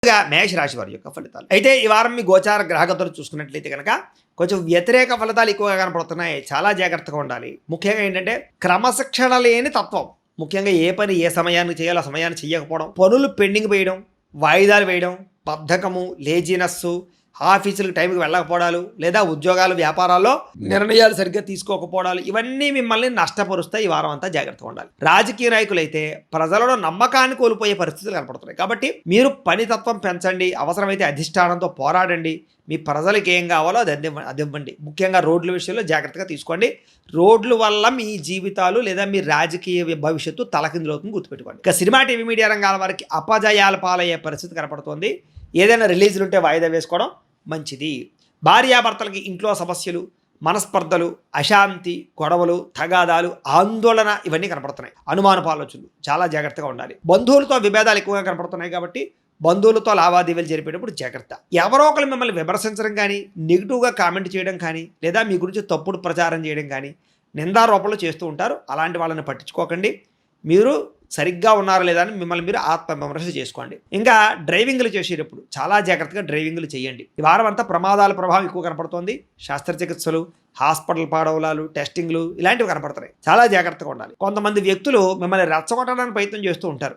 మేష రాశి వారి యొక్క ఫలితాలు అయితే ఈ వారం మీ గోచార గ్రహగతులు చూసుకున్నట్లయితే కనుక కొంచెం వ్యతిరేక ఫలితాలు ఎక్కువగా కనపడుతున్నాయి. చాలా జాగ్రత్తగా ఉండాలి. ముఖ్యంగా ఏంటంటే క్రమశిక్షణ లేని తత్వం. ముఖ్యంగా ఏ పని ఏ సమయానికి చేయాలో ఆ సమయాన్ని చేయకపోవడం, పనులు పెండింగ్ వేయడం, వాయిదాలు వేయడం, బద్ధకము, లేజినెస్సు, ఆఫీసులకు టైంకి వెళ్ళకపోవడాలు, లేదా ఉద్యోగాలు వ్యాపారాల్లో నిర్ణయాలు సరిగ్గా తీసుకోకపోవడాలు, ఇవన్నీ మిమ్మల్ని నష్టపరుస్తాయి. ఈ వారం అంతా జాగ్రత్తగా ఉండాలి. రాజకీయ నాయకులైతే ప్రజలలో నమ్మకాన్ని కోల్పోయే పరిస్థితులు కనపడుతున్నాయి. కాబట్టి మీరు పనితత్వం పెంచండి. అవసరమైతే అధిష్టానంతో పోరాడండి. మీ ప్రజలకు ఏం కావాలో అది ఇవ్వండి. ముఖ్యంగా రోడ్ల విషయంలో జాగ్రత్తగా తీసుకోండి. రోడ్ల వల్ల మీ జీవితాలు లేదా మీ రాజకీయ భవిష్యత్తు తలకిందులవుతుంది, గుర్తుపెట్టుకోండి. ఇక సినిమా టీవీ మీడియా రంగాల వారికి అపజయాల పాలయ్యే పరిస్థితి కనపడుతోంది. ఏదైనా రిలీజులు ఉంటే వాయిదా వేసుకోవడం మంచిది. భార్యాభర్తలకి ఇంట్లో సమస్యలు, మనస్పర్ధలు, అశాంతి, గొడవలు, తగాదాలు, ఆందోళన ఇవన్నీ కనపడుతున్నాయి. అనుమానపు ఆలోచనలు, చాలా జాగ్రత్తగా ఉండాలి. బంధువులతో విభేదాలు ఎక్కువగా కనపడుతున్నాయి. కాబట్టి బంధువులతో లావాదేవీలు జరిపేటప్పుడు జాగ్రత్త. ఎవరో ఒకరు మిమ్మల్ని విమర్శించడం కానీ, నెగిటివ్గా కామెంట్ చేయడం కానీ, లేదా మీ గురించి తప్పుడు ప్రచారం చేయడం కానీ నిందారోపణలు చేస్తూ ఉంటారు. అలాంటి వాళ్ళని పట్టించుకోకండి. మీరు సరిగ్గా ఉన్నారా లేదా అని మిమ్మల్ని మీరు ఆత్మవిమర్శ చేసుకోండి. ఇంకా డ్రైవింగ్లు చేసేటప్పుడు చాలా జాగ్రత్తగా డ్రైవింగ్లు చేయండి. ఈ వారం అంతా ప్రమాదాల ప్రభావం ఎక్కువ కనపడుతోంది. శస్త్రచికిత్సలు, హాస్పిటల్ పాడవలాలు, టెస్టింగ్లు ఇలాంటివి కనపడుతున్నాయి. చాలా జాగ్రత్తగా ఉండాలి. కొంతమంది వ్యక్తులు మిమ్మల్ని రెచ్చగొట్టడానికి ప్రయత్నం చేస్తూ ఉంటారు.